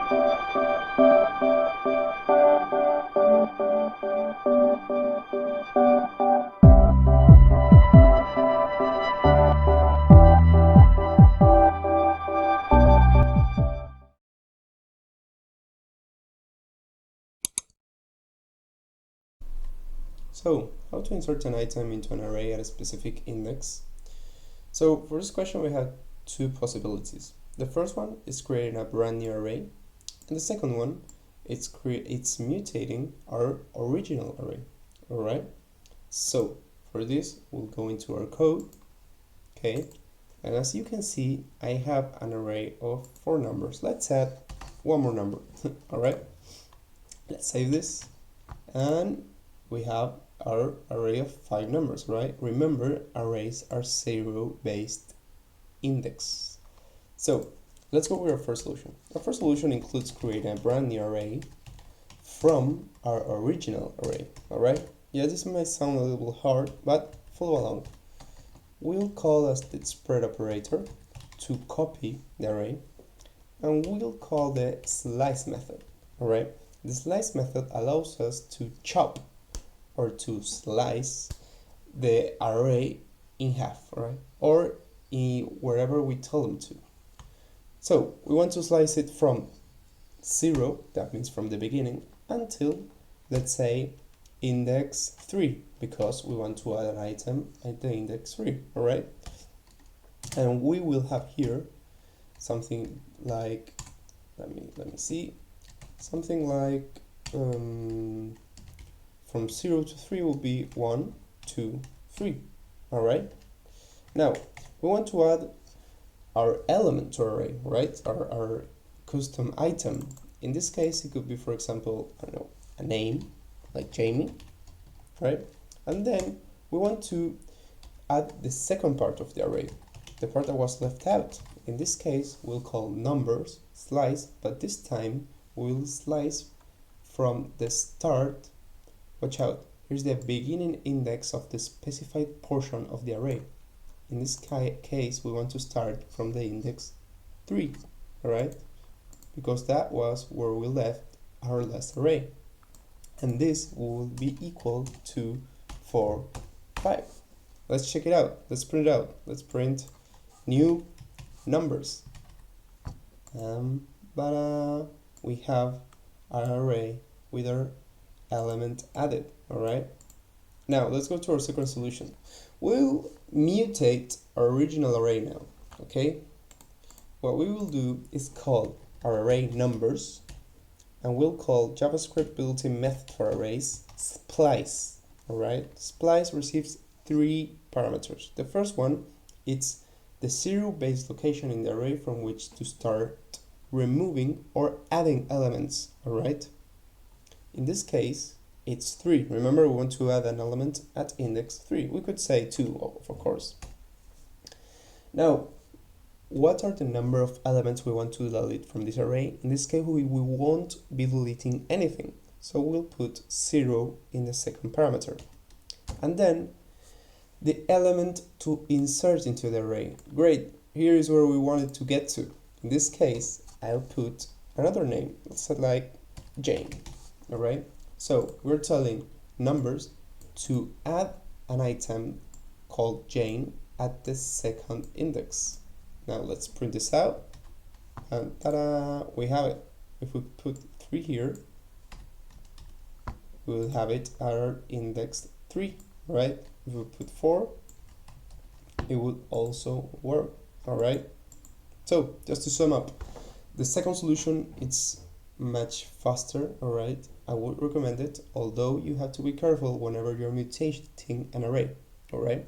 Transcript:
So, how to insert an item into an array at a specific index? So, for this question we have two possibilities. The first one is creating a brand new array, and the second one it's mutating our original array. Alright? So, for this we'll go into our code, okay? And as you can see, I have an array of 4 numbers. Let's add one more number. Alright? Let's save this, and we have our array of 5 numbers, right? Remember, arrays are 0-based index. So let's go with our first solution. Our first solution includes creating a brand new array from our original array. Alright? Yeah, this might sound a little hard, but follow along. We'll call as the spread operator to copy the array, and we'll call the slice method. Alright? The slice method allows us to chop or to slice the array in half, right? Or wherever we tell them to. So we want to slice it from 0, that means from the beginning, until, let's say, index 3, because we want to add an item at the index 3, all right? And we will have here something like, let me see, something like from 0 to 3 will be 1, 2, 3. Alright? Now, we want to add our element to our array, right? Our custom item. In this case, it could be, for example, I don't know, a name, like Jamie, right? And then we want to add the second part of the array, the part that was left out. In this case, we'll call numbers slice, but this time we'll slice from the start. Watch out, here's the beginning index of the specified portion of the array. In this case, we want to start from the index 3, alright? Because that was where we left our last array. And this will be equal to 4, 5. Let's check it out. Let's print it out. Let's print new numbers. We have our array with our element added. Alright, now let's go to our second solution. We'll mutate our original array now. Okay, what we will do is call our array numbers, and we'll call JavaScript built-in method for arrays splice. Alright, splice receives 3 parameters. The first one, it's the 0-based location in the array from which to start removing or adding elements. Alright, in this case it's 3. Remember, we want to add an element at index 3. We could say 2, of course. Now, what are the number of elements we want to delete from this array? In this case, we won't be deleting anything. So we'll put 0 in the second parameter. And then the element to insert into the array. Great, here is where we wanted to get to. In this case, I'll put another name. Let's say like Jane, all right? So we're telling numbers to add an item called Jane at the second index. Now let's print this out, and ta-da, we have it. If we put 3 here, we'll have it at our index 3, right? If we put 4, it would also work, all right? So just to sum up, the second solution, it's much faster, all right? I would recommend it, although you have to be careful whenever you're mutating an array, all right?